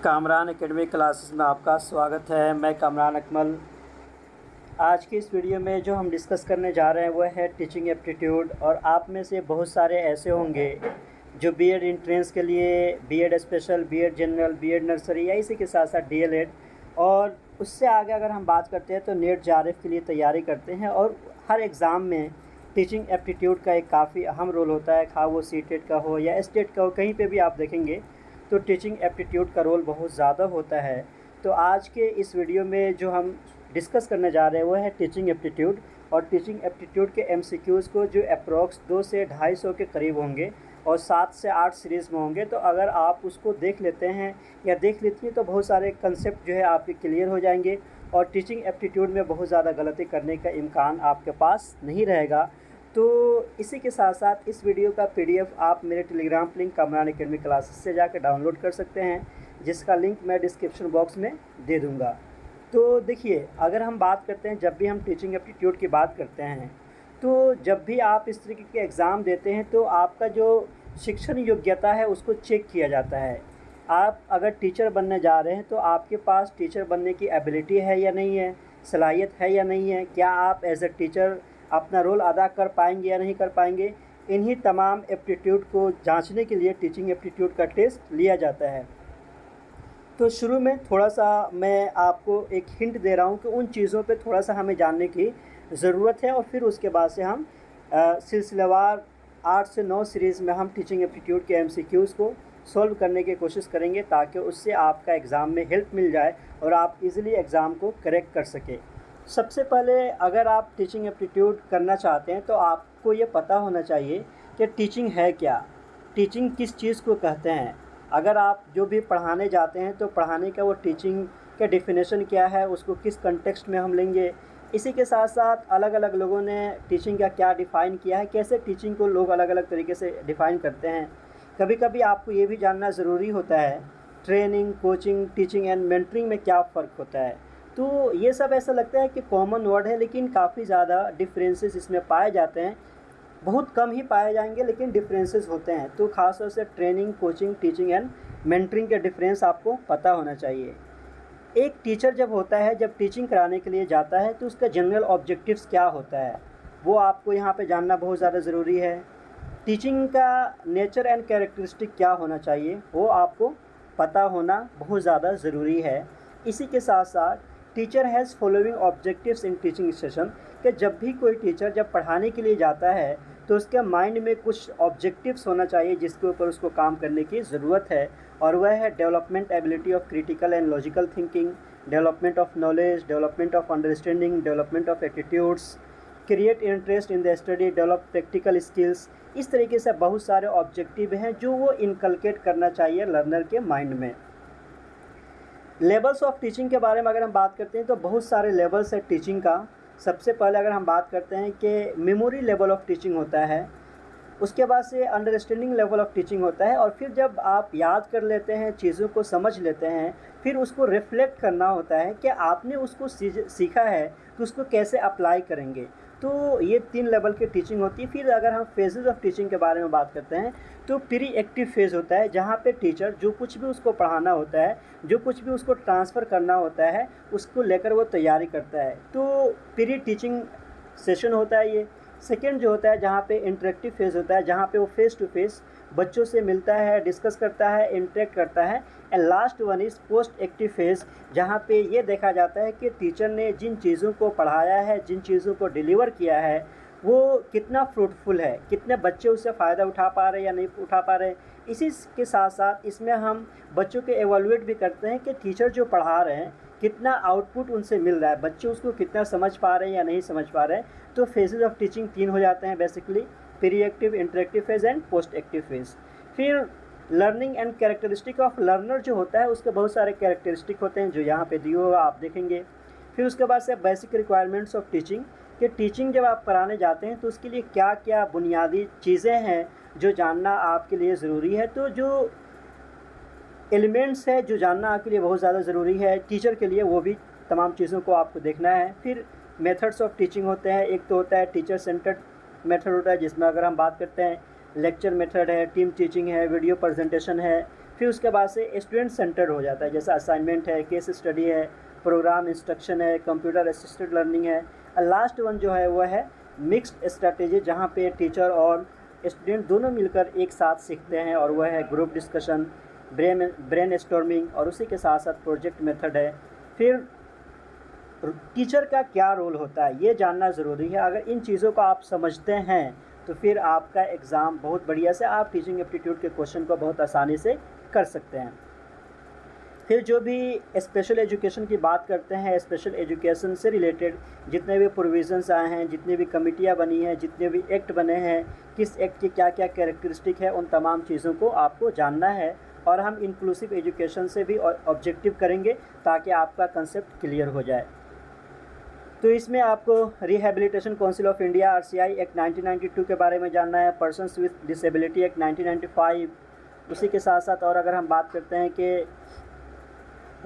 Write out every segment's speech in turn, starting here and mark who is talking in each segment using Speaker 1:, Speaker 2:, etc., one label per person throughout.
Speaker 1: Kamran academy classes में आपका स्वागत है। मैं कामरान अकमल। आज की इस वीडियो में जो हम डिस्कस करने जा रहे हैं वह है टीचिंग एप्टीट्यूड। और आप में से बहुत सारे ऐसे होंगे जो बीएड एंट्रेंस के लिए BEd special, BEd general, BEd nursery या इसी के साथ साथ डीएलएड और उससे आगे अगर हम बात करते हैं तो नेट जेआरएफ के लिए तैयारी करते हैं। और हर एग्ज़ाम में टीचिंग एप्टीट्यूड का एक काफ़ी अहम रोल होता है, खा वो सीटेट का हो या स्टेट का हो, कहीं पे भी आप देखेंगे तो टीचिंग एप्टीट्यूड का रोल बहुत ज़्यादा होता है। तो आज के इस वीडियो में जो हम डिस्कस करने जा रहे हैं वो है टीचिंग एप्टीट्यूड। और टीचिंग एप्टीट्यूड के एमसीक्यूज़ को जो अप्रॉक्स 200 से 250 के करीब होंगे और 7 से 8 सीरीज़ में होंगे। तो अगर आप उसको देख लेते हैं या देख लेती हैं तो बहुत सारे कंसेप्ट जो है आपके क्लियर हो जाएंगे और टीचिंग एप्टीट्यूड में बहुत ज़्यादा गलती करने का इम्कान आपके पास नहीं रहेगा। तो इसी के साथ साथ इस वीडियो का पीडीएफ आप मेरे Telegram link Kamran academy classes से जाकर डाउनलोड कर सकते हैं, जिसका लिंक मैं डिस्क्रिप्शन बॉक्स में दे दूंगा। तो देखिए, अगर हम बात करते हैं, जब भी हम टीचिंग एप्टीट्यूड की बात करते हैं तो जब भी आप इस तरीके के एग्ज़ाम देते हैं तो आपका जो शिक्षण योग्यता है उसको चेक किया जाता है। आप अगर टीचर बनने जा रहे हैं तो आपके पास टीचर बनने की एबिलिटी है या नहीं है, सलाहियत है या नहीं है, क्या आप एज ए टीचर अपना रोल अदा कर पाएंगे या नहीं कर पाएंगे। इन्हीं तमाम एप्टीट्यूड को जांचने के लिए टीचिंग एप्टीट्यूड का टेस्ट लिया जाता है। तो शुरू में थोड़ा सा मैं आपको एक हिंट दे रहा हूँ कि उन चीज़ों पे थोड़ा सा हमें जानने की ज़रूरत है और फिर उसके बाद से हम सिलसिलेवार 8 से 9 सीरीज़ में हम टीचिंग एप्टीट्यूड के एमसीक्यूज़ को सॉल्व करने की कोशिश करेंगे, ताकि उससे आपका एग्ज़ाम में हेल्प मिल जाए और आप इजीली एग्ज़ाम को करेक्ट कर सकें। सबसे पहले अगर आप टीचिंग एप्टीट्यूड करना चाहते हैं तो आपको ये पता होना चाहिए कि टीचिंग है क्या, टीचिंग किस चीज़ को कहते हैं। अगर आप जो भी पढ़ाने जाते हैं तो पढ़ाने का वो टीचिंग का डेफिनेशन क्या है, उसको किस कंटेक्स्ट में हम लेंगे। इसी के साथ साथ अलग अलग लोगों ने टीचिंग का क्या डिफ़ाइन किया है, कैसे टीचिंग को लोग अलग अलग तरीके से डिफ़ाइन करते हैं। कभी कभी आपको ये भी जानना ज़रूरी होता है training, coaching, teaching and mentoring में क्या फ़र्क होता है। तो ये सब ऐसा लगता है कि कॉमन वर्ड है, लेकिन काफ़ी ज़्यादा डिफरेंसेस इसमें पाए जाते हैं। बहुत कम ही पाए जाएंगे लेकिन डिफरेंसेस होते हैं। तो ख़ास तौर से training, coaching, teaching and mentoring के डिफरेंस आपको पता होना चाहिए। एक टीचर जब होता है, जब टीचिंग कराने के लिए जाता है तो उसका जनरल ऑब्जेक्टिव्स क्या होता है वो आपको यहाँ पे जानना बहुत ज़्यादा ज़रूरी है। टीचिंग का नेचर एंड कैरेक्टरिस्टिक क्या होना चाहिए वो आपको पता होना बहुत ज़्यादा ज़रूरी है। इसी के साथ साथ teacher has following objectives in teaching session, कि जब भी कोई टीचर जब पढ़ाने के लिए जाता है तो उसके माइंड में कुछ ऑब्जेक्टिव्स होना चाहिए जिसके ऊपर उसको काम करने की ज़रूरत है। और वह है development ability of critical and logical thinking, development of knowledge, development of understanding, development of attitudes, create interest in the study, develop practical skills. इस तरीके से बहुत सारे ऑब्जेक्टिव हैं जो वो इनकलकेट करना चाहिए लर्नर के माइंड में। लेवल्स ऑफ टीचिंग के बारे में अगर हम बात करते हैं तो बहुत सारे लेवल्स है टीचिंग का। सबसे पहले अगर हम बात करते हैं कि मेमोरी लेवल ऑफ टीचिंग होता है, उसके बाद से अंडरस्टैंडिंग लेवल ऑफ टीचिंग होता है, और फिर जब आप याद कर लेते हैं, चीज़ों को समझ लेते हैं, फिर उसको रिफ्लेक्ट करना होता है कि आपने उसको सीखा है तो उसको कैसे अप्लाई करेंगे। तो ये 3 लेवल की टीचिंग होती है। फिर अगर हम फेजेस ऑफ टीचिंग के बारे में बात करते हैं तो प्री एक्टिव फेज़ होता है, जहाँ पे टीचर जो कुछ भी उसको पढ़ाना होता है, जो कुछ भी उसको ट्रांसफ़र करना होता है, उसको लेकर वो तैयारी करता है। तो प्री टीचिंग सेशन होता है ये। सेकेंड जो होता है जहाँ पे इंटरेक्टिव फेज़ होता है, जहाँ पे वो फेस टू फेस बच्चों से मिलता है, डिस्कस करता है, इंटरेक्ट करता है। And last one is post active phase, जहाँ पे ये देखा जाता है कि टीचर ने जिन चीज़ों को पढ़ाया है, जिन चीज़ों को डिलीवर किया है, वो कितना फ्रूटफुल है, कितने बच्चे उससे फ़ायदा उठा पा रहे हैं या नहीं उठा पा रहे हैं। इसी के साथ साथ इसमें हम बच्चों के एवेलुएट भी करते हैं कि टीचर जो पढ़ा रहे हैं कितना आउटपुट उनसे मिल रहा है, बच्चे उसको कितना समझ पा रहे हैं या नहीं समझ पा रहे हैं। तो फेजेस ऑफ टीचिंग 3 हो जाते हैं basically, pre active, interactive phase and post active phase. फिर learning and characteristic of learner जो होता है उसके बहुत सारे कैरेक्टरिस्टिक होते हैं जो यहाँ पे दिए हुआ आप देखेंगे। फिर उसके बाद से बेसिक रिक्वायरमेंट्स ऑफ टीचिंग, कि टीचिंग जब आप कराने जाते हैं तो उसके लिए क्या क्या बुनियादी चीज़ें हैं जो जानना आपके लिए ज़रूरी है। तो जो एलिमेंट्स है जो जानना आपके लिए बहुत ज़्यादा ज़रूरी है टीचर के लिए, वो भी तमाम चीज़ों को आपको देखना है। फिर मेथड्स ऑफ टीचिंग होते हैं, एक तो होता है टीचर सेंटर्ड मेथड होता है, जिसमें अगर हम बात करते हैं लेक्चर मेथड है, टीम टीचिंग है, वीडियो प्रेजेंटेशन है। फिर उसके बाद से स्टूडेंट सेंटर्ड हो जाता है, जैसे असाइनमेंट है, केस स्टडी है, प्रोग्राम इंस्ट्रक्शन है, कंप्यूटर असिस्टेड लर्निंग है। लास्ट वन जो है वह है मिक्स्ड स्ट्रैटेजी, जहाँ पे टीचर और स्टूडेंट दोनों मिलकर एक साथ सीखते हैं, और वह है ग्रुप डिस्कशन, ब्रेन स्टॉर्मिंग, और उसी के साथ साथ प्रोजेक्ट मेथड है। फिर टीचर का क्या रोल होता है ये जानना ज़रूरी है। अगर इन चीज़ों को आप समझते हैं तो फिर आपका एग्ज़ाम बहुत बढ़िया से आप टीचिंग एप्टीट्यूड के क्वेश्चन को बहुत आसानी से कर सकते हैं। फिर जो भी स्पेशल एजुकेशन की बात करते हैं, स्पेशल एजुकेशन से रिलेटेड जितने भी प्रोविज़न्स आए हैं, जितनी भी कमिटियाँ बनी हैं, जितने भी एक्ट बने हैं, किस एक्ट की क्या क्या कैरेक्टरिस्टिक है, उन तमाम चीज़ों को आपको जानना है। और हम इंक्लूसिव एजुकेशन से भी ऑब्जेक्टिव करेंगे ताकि आपका कंसेप्ट क्लियर हो जाए। तो इसमें आपको rehabilitation council of India RCI act 1992 के बारे में जानना है, पर्सन्स विथ डिसेबिलिटी एक्ट 1995, उसी के साथ साथ और अगर हम बात करते हैं कि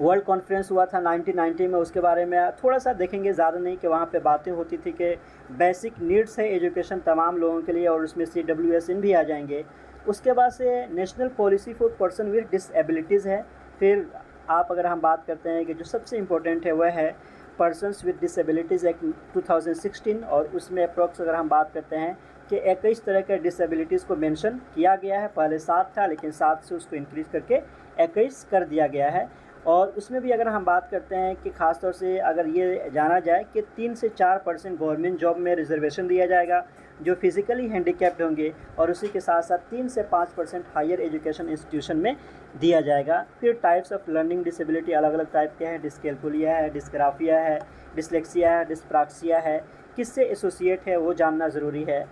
Speaker 1: वर्ल्ड कॉन्फ्रेंस हुआ था 1990 में, उसके बारे में थोड़ा सा देखेंगे, ज़्यादा नहीं, कि वहाँ पे बातें होती थी कि बेसिक नीड्स है एजुकेशन तमाम लोगों के लिए, और उसमें CWSN भी आ जाएंगे। उसके बाद से national policy for person with disabilities है। फिर आप अगर हम बात करते हैं कि जो सबसे इम्पोर्टेंट है वह है पर्सन्स विद डिसेबिलिटीज़ एक्ट 2016, और उसमें अप्रॉक्स अगर हम बात करते हैं कि 21 तरह के डिसेबिलिटीज़ को मेंशन किया गया है। पहले 7 था, लेकिन 7 से उसको इंक्रीज़ करके 21 कर दिया गया है। और उसमें भी अगर हम बात करते हैं कि ख़ास तौर से अगर ये जाना जाए कि 3 से 4% गवर्नमेंट जॉब में रिजर्वेशन दिया जाएगा जो फिज़िकली हैंडीकैप्ड होंगे, और उसी के साथ साथ 3 से 5% हायर एजुकेशन इंस्टीट्यूशन में दिया जाएगा। फिर टाइप्स ऑफ लर्निंग डिसेबिलिटी अलग अलग टाइप के हैं, डिस्कैल्कुलिया है, डिस्ग्राफिया है, डिसलेक्सिया है, डिस्प्राक्सिया है, किससे एसोसिएट है वो जानना ज़रूरी है।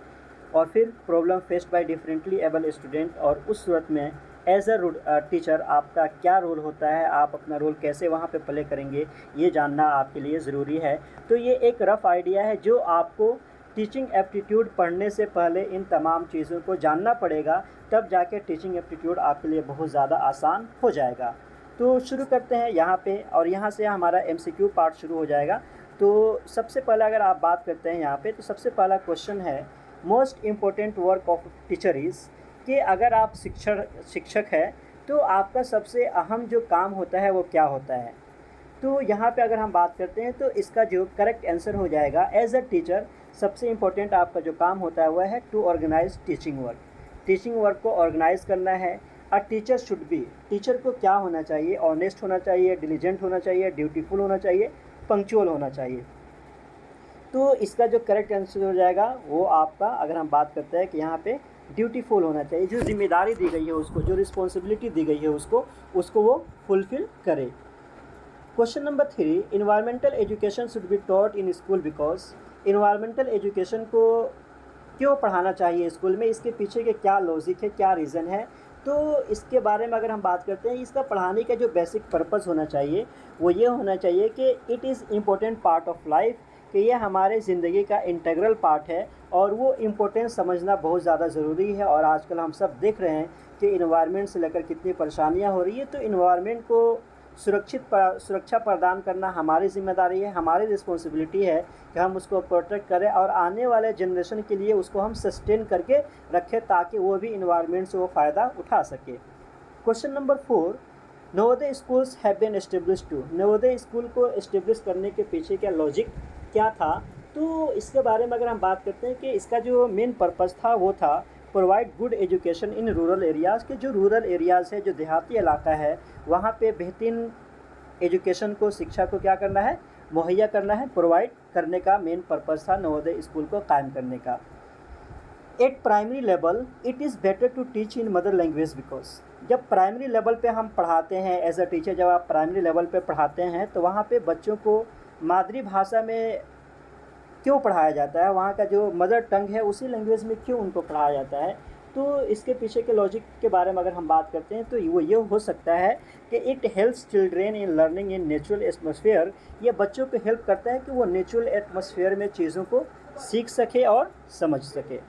Speaker 1: और फिर problem faced by differently able student, और उस सूरत में एज अ टीचर आपका क्या रोल होता है, आप अपना रोल कैसे वहाँ पे प्ले करेंगे, ये जानना आपके लिए ज़रूरी है। तो ये एक रफ़ आइडिया है जो आपको टीचिंग एप्टीट्यूड पढ़ने से पहले इन तमाम चीज़ों को जानना पड़ेगा, तब जाके टीचिंग एप्टीट्यूड आपके लिए बहुत ज़्यादा आसान हो जाएगा। तो शुरू करते हैं यहाँ पे, और यहाँ से हमारा MCQ पार्ट शुरू हो जाएगा। तो सबसे पहले अगर आप बात करते हैं यहाँ पे, तो सबसे पहला क्वेश्चन है most important work of teacher is, कि अगर आप शिक्षक है तो आपका सबसे अहम जो काम होता है वो क्या होता है। तो यहाँ पे अगर हम बात करते हैं तो इसका जो करेक्ट आंसर हो जाएगा, एज अ टीचर सबसे इम्पोर्टेंट आपका जो काम होता है वह है to organise teaching work. Teaching work को ऑर्गेनाइज करना है। A teacher should be, teacher को क्या होना चाहिए, ऑनेस्ट होना चाहिए, डिलीजेंट होना चाहिए, ड्यूटीफुल होना चाहिए, पंक्चुअल होना चाहिए। तो इसका जो करेक्ट आंसर हो जाएगा वो आपका, अगर हम बात करते हैं कि यहाँ पे ड्यूटीफुल होना चाहिए, जो जिम्मेदारी दी गई है उसको, जो रिस्पॉन्सिबिलिटी दी गई है उसको वो फुलफिल करे। Question number 3, environmental education should be taught in school because, environmental education को क्यों पढ़ाना चाहिए स्कूल में, इसके पीछे के क्या लॉजिक है, क्या रीज़न है। तो इसके बारे में अगर हम बात करते हैं, इसका पढ़ाने का जो बेसिक पर्पस होना चाहिए वो ये होना चाहिए कि it is important part of life, कि ये हमारे ज़िंदगी का इंटीग्रल पार्ट है, और वो इम्पोर्टेंस समझना बहुत ज़्यादा ज़रूरी है। और आजकल हम सब देख रहे हैं कि इन्वायरमेंट से लेकर कितनी परेशानियाँ हो रही है। तो इन्वायरमेंट को सुरक्षा प्रदान करना हमारी ज़िम्मेदारी है, हमारी रिस्पॉन्सिबिलिटी है कि हम उसको प्रोटेक्ट करें और आने वाले जनरेशन के लिए उसको हम सस्टेन करके रखें, ताकि वो भी इन्वायरमेंट से वो फ़ायदा उठा सके। Question number 4, Navodaya schools have been established to, Navodaya school को एस्टेब्लिश करने के पीछे क्या लॉजिक क्या था। तो इसके बारे में अगर हम बात करते हैं कि इसका जो मेन पर्पस था वो था provide good education in rural areas, के जो रूरल एरियाज़ है, जो देहाती इलाका है, वहाँ पे बेहतरीन एजुकेशन को, शिक्षा को क्या करना है, मुहैया करना है, प्रोवाइड करने का मेन पर्पस था नवोदय स्कूल को कायम करने का। At primary level it is better to teach in mother language because, जब प्राइमरी लेवल पे हम पढ़ाते हैं एज अ टीचर, जब आप प्राइमरी लेवल पे पढ़ाते हैं तो वहाँ पे बच्चों को मातृभाषा में क्यों पढ़ाया जाता है, वहाँ का जो मदर टंग है उसी लैंग्वेज में क्यों उनको पढ़ाया जाता है। तो इसके पीछे के लॉजिक के बारे में अगर हम बात करते हैं तो वो ये हो सकता है कि it helps children in learning in natural atmosphere, ये बच्चों को हेल्प करता है कि वो नेचुरल एटमॉस्फेयर में चीज़ों को सीख सके और समझ सके।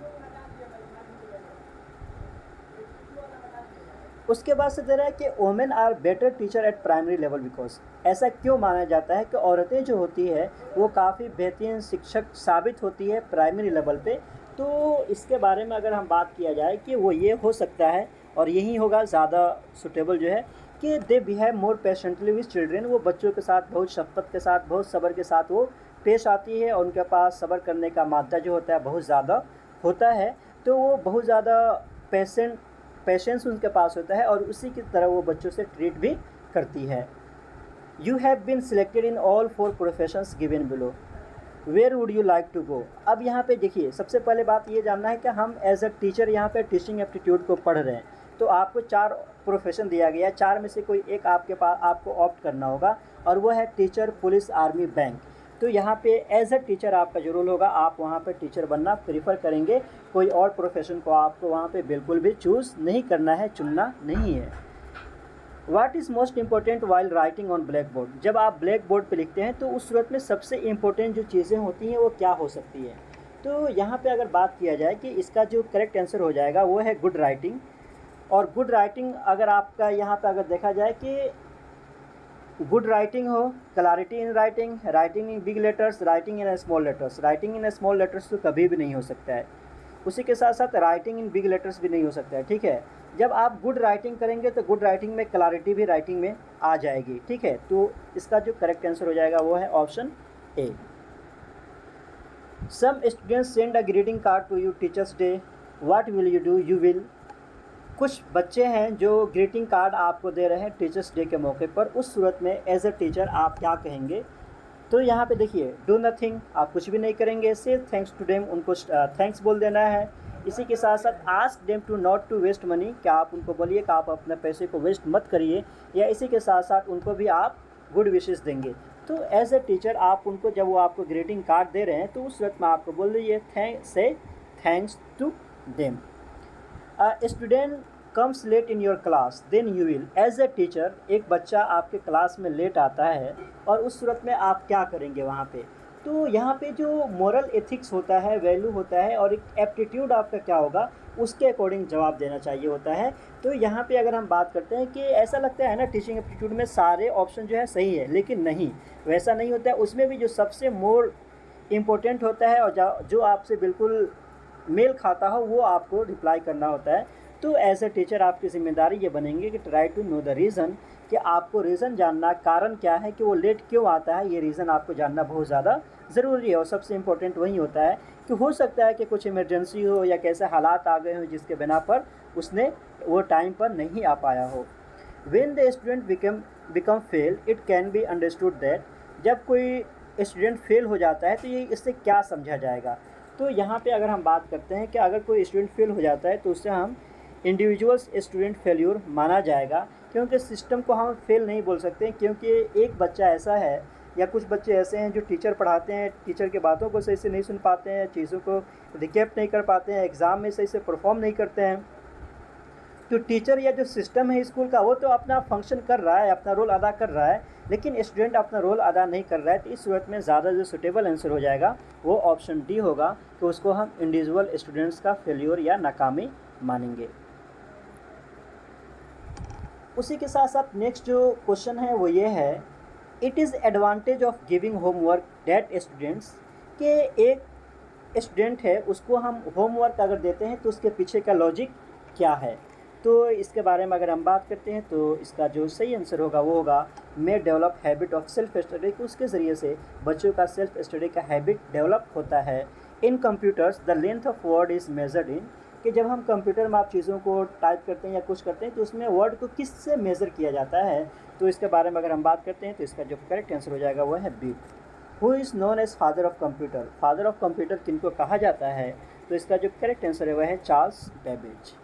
Speaker 1: उसके बाद से दे रहा है कि women are better teacher at primary level because, ऐसा क्यों माना जाता है कि औरतें जो होती है वो काफ़ी बेहतरीन शिक्षक साबित होती है प्राइमरी लेवल पे। तो इसके बारे में अगर हम बात किया जाए कि वो ये हो सकता है और यही होगा ज़्यादा सुटेबल जो है कि they behave more patiently with children, वो बच्चों के साथ बहुत शफ़क़त के साथ, बहुत सब्र के साथ वो पेश आती है और उनके पास सब्र करने का मादा जो होता है बहुत ज़्यादा होता है, तो वो बहुत ज़्यादा पेशेंस उनके पास होता है और उसी की तरह वो बच्चों से ट्रीट भी करती है। You have been selected in all 4 professions given below, where would you like to go. अब यहाँ पे देखिए, सबसे पहले बात ये जानना है कि हम एज अ टीचर यहाँ पे टीचिंग एप्टीट्यूड को पढ़ रहे हैं, तो आपको 4 प्रोफेशन दिया गया है, 4 में से कोई एक आपके पास आपको ऑप्ट करना होगा और वो है टीचर, पुलिस, आर्मी, बैंक। तो यहाँ पे एज अ टीचर आपका जो रोल होगा, आप वहाँ पे टीचर बनना प्रीफर करेंगे, कोई और प्रोफेशन को आपको वहाँ पे बिल्कुल भी चूज़ नहीं करना है, चुनना नहीं है। What is most important while writing on black board, जब आप ब्लैक बोर्ड पे लिखते हैं तो उस सूरत में सबसे इम्पोर्टेंट जो चीज़ें होती हैं वो क्या हो सकती है। तो यहाँ पे अगर बात किया जाए कि इसका जो करेक्ट आंसर हो जाएगा वो है गुड राइटिंग। और गुड राइटिंग अगर आपका यहाँ पे अगर देखा जाए कि गुड राइटिंग हो, clarity in writing, writing in big letters, writing in small letters. Writing in small letters तो कभी भी नहीं हो सकता है, उसी के साथ साथ राइटिंग इन बिग लेटर्स भी नहीं हो सकता है, ठीक है। जब आप गुड राइटिंग करेंगे तो गुड राइटिंग में क्लैरिटी भी राइटिंग में आ जाएगी, ठीक है। तो इसका जो करेक्ट आंसर हो जाएगा वो है option A. Some students send a greeting card to you teachers day, what will you do, you will. कुछ बच्चे हैं जो ग्रीटिंग कार्ड आपको दे रहे हैं टीचर्स डे के मौके पर, उस सूरत में एज अ टीचर आप क्या कहेंगे। तो यहाँ पे देखिए, डू नथिंग, आप कुछ भी नहीं करेंगे, से थैंक्स टू देम, उनको थैंक्स बोल देना है। इसी के साथ साथ ask them to not to waste money, क्या आप उनको बोलिए कि आप अपने पैसे को वेस्ट मत करिए, या इसी के साथ साथ उनको भी आप गुड विशेस देंगे। तो एज अ टीचर आप उनको, जब वो आपको ग्रीटिंग कार्ड दे रहे हैं तो उस वक्त में आपको बोल दीजिए say thanks to them. Student comes late in your class, then you will. As a teacher एक बच्चा आपके क्लास में लेट आता है और उस सूरत में आप क्या करेंगे वहाँ पे। तो यहाँ पे जो मोरल एथिक्स होता है, वैल्यू होता है, और एक एप्टीट्यूड आपका क्या होगा उसके अकॉर्डिंग जवाब देना चाहिए होता है। तो यहाँ पे अगर हम बात करते हैं कि ऐसा लगता है ना टीचिंग एप्टीट्यूड में सारे ऑप्शन जो है सही है, लेकिन नहीं, वैसा नहीं होता है। उसमें भी जो सबसे मोर इम्पोर्टेंट होता है और जो आपसे बिल्कुल मेल खाता हो वो आपको रिप्लाई करना होता है। तो एज ए टीचर आपकी जिम्मेदारी ये बनेंगे कि try to know the reason, कि आपको रीज़न जानना, कारण क्या है कि वो लेट क्यों आता है, ये रीज़न आपको जानना बहुत ज़्यादा ज़रूरी है। और सबसे इम्पोर्टेंट वही होता है कि हो सकता है कि कुछ इमरजेंसी हो या कैसे हालात आ गए हों जिसके बिना पर उसने वो टाइम पर नहीं आ पाया हो। When the student become fail, it can be understood that, जब कोई स्टूडेंट फेल हो जाता है तो ये इससे क्या समझा जाएगा। तो यहाँ पे अगर हम बात करते हैं कि अगर कोई स्टूडेंट फेल हो जाता है तो उससे हम इंडिविजुअल्स स्टूडेंट फेल्यूर माना जाएगा, क्योंकि सिस्टम को हम फेल नहीं बोल सकते, क्योंकि एक बच्चा ऐसा है या कुछ बच्चे ऐसे हैं जो टीचर पढ़ाते हैं, टीचर की बातों को सही से नहीं सुन पाते हैं, चीज़ों को रिकैप नहीं कर पाते हैं, एग्ज़ाम में सही से परफॉर्म नहीं करते हैं। तो टीचर या जो सिस्टम है स्कूल का वो तो अपना फंक्शन कर रहा है, अपना रोल अदा कर रहा है, लेकिन स्टूडेंट अपना रोल अदा नहीं कर रहा है। तो इस सूरत में ज़्यादा जो सुटेबल आंसर हो जाएगा वो ऑप्शन डी होगा, कि उसको हम इंडिविजुअल स्टूडेंट्स का फेल्योर या नाकामी मानेंगे। उसी के साथ साथ नेक्स्ट जो क्वेश्चन है वो ये है, it is advantage of giving homework that students, के एक स्टूडेंट है उसको हम होमवर्क अगर देते हैं तो उसके पीछे का लॉजिक क्या है। तो इसके बारे में अगर हम बात करते हैं तो इसका जो सही आंसर होगा वो होगा may develop habit of self study, कि उसके ज़रिए से बच्चों का सेल्फ स्टडी का हैबिट डेवलप होता है। In computers the length of word is measured in, कि जब हम कंप्यूटर में आप चीज़ों को टाइप करते हैं या कुछ करते हैं तो उसमें वर्ड को किससे मेज़र किया जाता है। तो इसके बारे में अगर हम बात करते हैं तो इसका जो करेक्ट आंसर हो जाएगा वो है B. Who is known as father of computer, father of computer किनको कहा जाता है। तो इसका जो करेक्ट आंसर है वह है चार्ल्स बेबेज।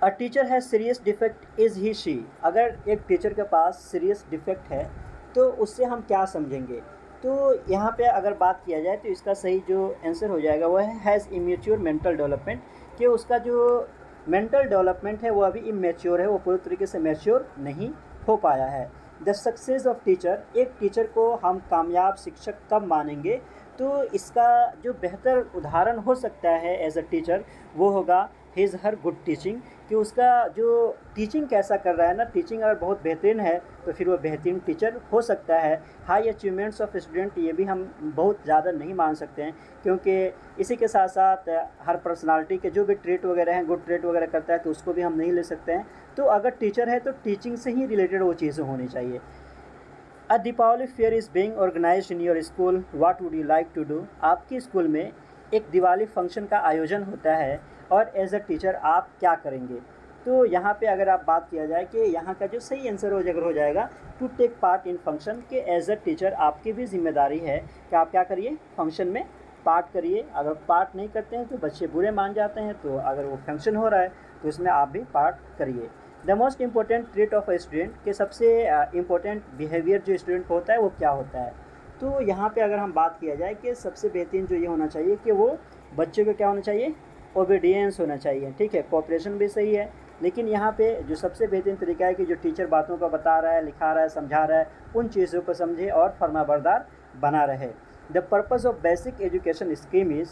Speaker 1: अ टीचर है serious defect, is he she, अगर एक टीचर के पास सीरियस डिफेक्ट है तो उससे हम क्या समझेंगे। तो यहाँ पे अगर बात किया जाए तो इसका सही जो आंसर हो जाएगा वो है हैज़ इमेच्योर मेंटल डेवलपमेंट, कि उसका जो मेंटल डेवलपमेंट है वो अभी इमेच्योर है, वो पूरी तरीके से मैच्योर नहीं हो पाया है। द सक्सेस ऑफ टीचर, एक टीचर को हम कामयाब शिक्षक कब मानेंगे। तो इसका जो बेहतर उदाहरण हो सकता है एज अ टीचर वो होगा हिज हर गुड टीचिंग, कि उसका जो टीचिंग कैसा कर रहा है ना, टीचिंग अगर बहुत बेहतरीन है तो फिर वो बेहतरीन टीचर हो सकता है। हाई अचीवमेंट्स ऑफ स्टूडेंट, ये भी हम बहुत ज़्यादा नहीं मान सकते हैं, क्योंकि इसी के साथ साथ हर पर्सनालिटी के जो भी ट्रेट वगैरह हैं, गुड ट्रेट वगैरह करता है तो उसको भी हम नहीं ले सकते हैं। तो अगर टीचर है तो टीचिंग से ही रिलेटेड वो चीज़ें होनी चाहिए। A Deepawali fair is being organised in your school, what would you like to do. आपके स्कूल में एक दिवाली फंक्शन का आयोजन होता है और एज अ टीचर आप क्या करेंगे। तो यहाँ पे अगर आप बात किया जाए कि यहाँ का जो सही आंसर हो जाएगा to take part in function, के एज अ टीचर आपकी भी जिम्मेदारी है कि आप क्या करिए, फंक्शन में पार्ट करिए। अगर पार्ट नहीं करते हैं तो बच्चे बुरे मान जाते हैं, तो अगर वो फंक्शन हो रहा है तो उसमें आप भी पार्ट करिए। The most important trait of a student, के सबसे इंपॉर्टेंट बिहेवियर जो स्टूडेंट को होता है वो क्या होता है। तो यहाँ पे अगर हम बात किया जाए कि सबसे बेहतरीन जो ये होना चाहिए कि वो बच्चे को क्या होना चाहिए, ओबीडियंस होना चाहिए। ठीक है, कोऑपरेशन भी सही है, लेकिन यहाँ पे जो सबसे बेहतरीन तरीका है कि जो टीचर बातों को बता रहा है, लिखा रहा है, समझा रहा है, उन चीज़ों को समझे और फरमाबरदार बना रहे। The purpose of basic education scheme is,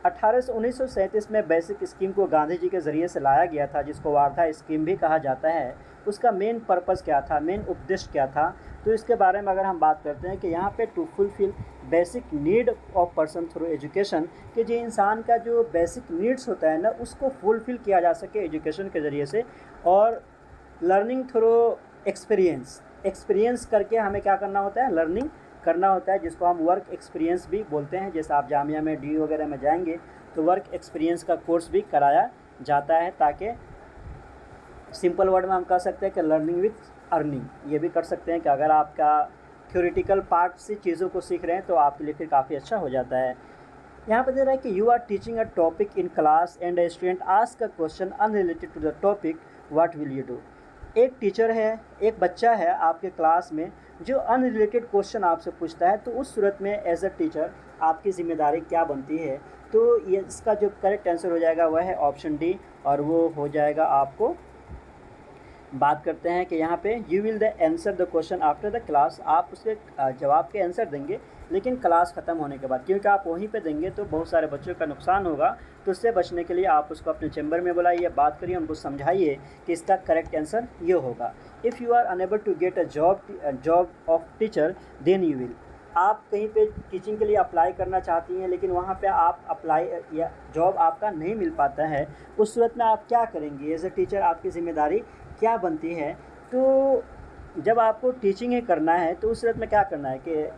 Speaker 1: 1937 में बेसिक स्कीम को गांधी जी के ज़रिए से लाया गया था, जिसको वार्धा स्कीम भी कहा जाता है। उसका मेन पर्पज़ क्या था, मेन उद्देश्य क्या था, तो इसके बारे में अगर हम बात करते हैं कि यहाँ पे to fulfil basic need of person through education, कि जो इंसान का जो बेसिक नीड्स होता है ना उसको फुलफिल किया जा सके एजुकेशन के ज़रिए से। और लर्निंग थ्रू एक्सपीरियंस करके हमें क्या करना होता है, लर्निंग करना होता है, जिसको हम वर्क एक्सपीरियंस भी बोलते हैं। जैसे आप जामिया में डी वगैरह में जाएंगे तो वर्क एक्सपीरियंस का कोर्स भी कराया जाता है, ताकि सिंपल वर्ड में हम कह सकते हैं कि लर्निंग विथ अर्निंग। ये भी कर सकते हैं कि अगर आपका थ्योरेटिकल पार्ट से चीज़ों को सीख रहे हैं तो आपके लिए फिर काफ़ी अच्छा हो जाता है। यहाँ पर दे रहा है कि you are teaching a topic in class and a student ask a question unrelated to the topic, what will you do. एक टीचर है, एक बच्चा है आपके क्लास में जो अनरिलेटेड क्वेश्चन आपसे पूछता है, तो उस सूरत में एज अ टीचर आपकी ज़िम्मेदारी क्या बनती है। तो ये इसका जो करेक्ट आंसर हो जाएगा वह है ऑप्शन डी, और वो हो जाएगा, आपको बात करते हैं कि यहाँ पे you will the answer the question after the class, आप उसके जवाब के आंसर देंगे लेकिन क्लास ख़त्म होने के बाद, क्योंकि आप वहीं पे देंगे तो बहुत सारे बच्चों का नुकसान होगा। तो उससे बचने के लिए आप उसको अपने चैम्बर में बुलाइए, बात करिए, उनको समझाइए कि इसका करेक्ट आंसर ये होगा। If you are unable to get a job of teacher then you will. आप कहीं पे टीचिंग के लिए अप्लाई करना चाहती हैं लेकिन वहाँ पे आप अप्लाई या जॉब आपका नहीं मिल पाता है, उस सूरत में आप क्या करेंगे, एज ए टीचर आपकी ज़िम्मेदारी क्या बनती है। तो जब आपको टीचिंग ही करना है तो उस सूरत में क्या करना है कि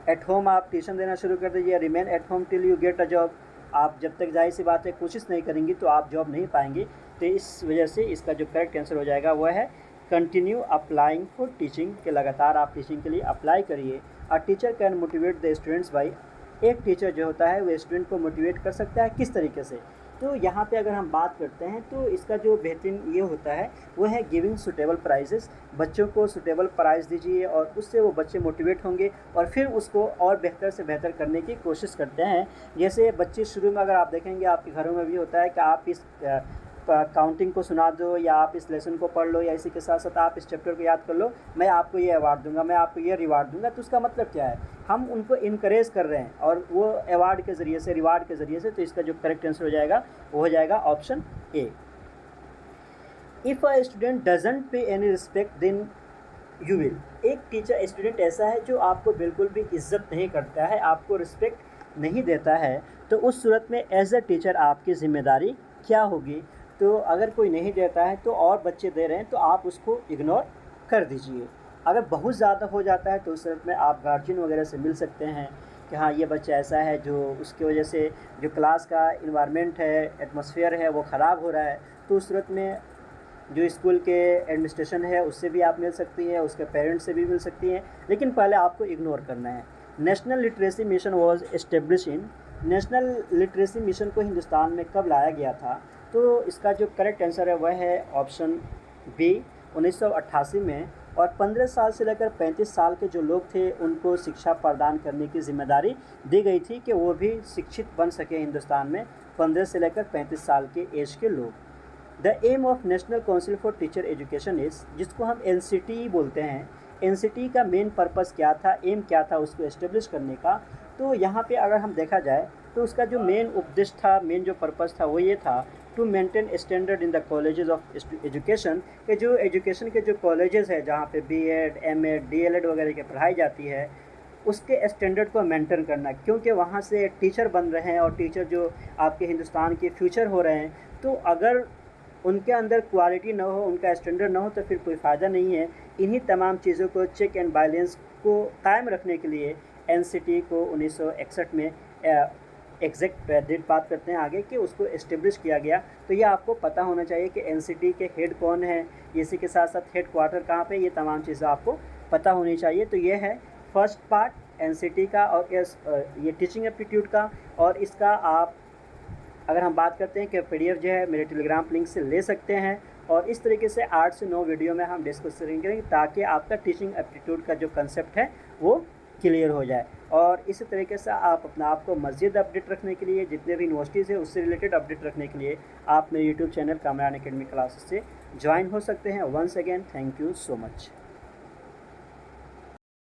Speaker 1: एट होम आप ट्यूशन देना शुरू कर दीजिए, remain at home till you get a job. आप जब तक जाहिर सी बात है कोशिश नहीं करेंगी तो आप जॉब नहीं पाएंगे। तो इस वजह से इसका जो करेक्ट आंसर हो जाएगा वह है कंटिन्यू अप्लाइंग फॉर टीचिंग, के लगातार आप टीचिंग के लिए अप्लाई करिए। A teacher can motivate the students by, एक टीचर जो होता है वो स्टूडेंट को मोटिवेट कर सकता है, किस तरीके से। तो यहाँ पे अगर हम बात करते हैं तो इसका जो बेहतरीन ये होता है वो है गिविंग सुटेबल प्राइजेस। बच्चों को सुटेबल प्राइज़ दीजिए और उससे वो बच्चे मोटिवेट होंगे और फिर उसको और बेहतर से बेहतर करने की कोशिश करते हैं। जैसे बच्चे शुरू में, अगर आप देखेंगे आपके घरों में भी होता है कि आप इस काउंटिंग को सुना दो, या आप इस लेसन को पढ़ लो, या इसी के साथ साथ आप इस चैप्टर को याद कर लो, मैं आपको ये अवार्ड दूंगा, मैं आपको ये रिवार्ड दूंगा। तो उसका मतलब क्या है, हम उनको इनकरेज कर रहे हैं और वो अवार्ड के ज़रिए से, रिवार्ड के ज़रिए से। तो इसका जो करेक्ट आंसर हो जाएगा वो हो जाएगा option A. If a student doesn't pay any respect then you will. एक टीचर स्टूडेंट ऐसा है जो आपको बिल्कुल भी इज्जत नहीं करता है, आपको रिस्पेक्ट नहीं देता है, तो उस सूरत में एज अ टीचर आपकी ज़िम्मेदारी क्या होगी। तो अगर कोई नहीं देता है तो और बच्चे दे रहे हैं तो आप उसको इग्नोर कर दीजिए। अगर बहुत ज़्यादा हो जाता है तो उस सूरत में आप गार्जियन वगैरह से मिल सकते हैं कि हाँ ये बच्चा ऐसा है जो उसकी वजह से जो क्लास का इन्वायरमेंट है, एटमॉस्फेयर है, वो ख़राब हो रहा है। तो उस सूरत में जो स्कूल के एडमिनिस्ट्रेशन है उससे भी आप मिल सकती हैं, उसके पेरेंट्स से भी मिल सकती हैं, लेकिन पहले आपको इग्नोर करना है। National literacy mission was establish in, national literacy mission को हिंदुस्तान में कब लाया गया था। तो इसका जो करेक्ट आंसर है वह है ऑप्शन बी, 1988 में। और 15 साल से लेकर 35 साल के जो लोग थे उनको शिक्षा प्रदान करने की जिम्मेदारी दी गई थी कि वो भी शिक्षित बन सके हिंदुस्तान में, 15 से लेकर 35 साल के एज के लोग। The aim of national council for teacher education is, जिसको हम NCT बोलते हैं, NCT का मेन पर्पज़ क्या था, एम क्या था उसको एस्टेब्लिश करने का। तो यहाँ पे अगर हम देखा जाए तो उसका जो मेन उद्देश्य था, मेन जो पर्पज़ था वो ये था to maintain standard in the colleges of education, के जो एजुकेशन के जो कॉलेजेस है जहाँ पे बीएड, एमएड, डीएलएड वगैरह की पढ़ाई जाती है उसके स्टैंडर्ड को मेंटेन करना, क्योंकि वहाँ से टीचर बन रहे हैं और टीचर जो आपके हिंदुस्तान के फ्यूचर हो रहे हैं, तो अगर उनके अंदर क्वालिटी ना हो, उनका स्टैंडर्ड ना हो तो फिर कोई फ़ायदा नहीं है। इन्हीं तमाम चीज़ों को चेक एंड बैलेंस को कायम रखने के लिए एनसीटी को 1961 में एग्जैक्ट डेट बात करते हैं आगे कि उसको इस्टेब्लिश किया गया। तो ये आपको पता होना चाहिए कि एनसीटी के हेड कौन है, इसी के साथ साथ हेड क्वार्टर कहाँ पे, ये तमाम चीज़ें आपको पता होनी चाहिए। तो ये है फर्स्ट पार्ट एनसीटी का और ये टीचिंग एप्टीट्यूड का। और इसका आप अगर हम बात करते हैं कि पीडीएफ जो है मेरे टेलीग्राम लिंक से ले सकते हैं, और इस तरीके से 8 से 9 वीडियो में हम डिस्कस करेंगे ताकि आपका टीचिंग एप्टीट्यूड का जो कंसेप्ट है वो क्लियर हो जाए। और इसी तरीके से आप अपना आप को मज़ीद अपडेट रखने के लिए, जितने भी यूनिवर्सिटीज़ है उससे रिलेटेड अपडेट रखने के लिए आप मेरे YouTube channel Kamran academy classes से ज्वाइन हो सकते हैं। Once again thank you so much.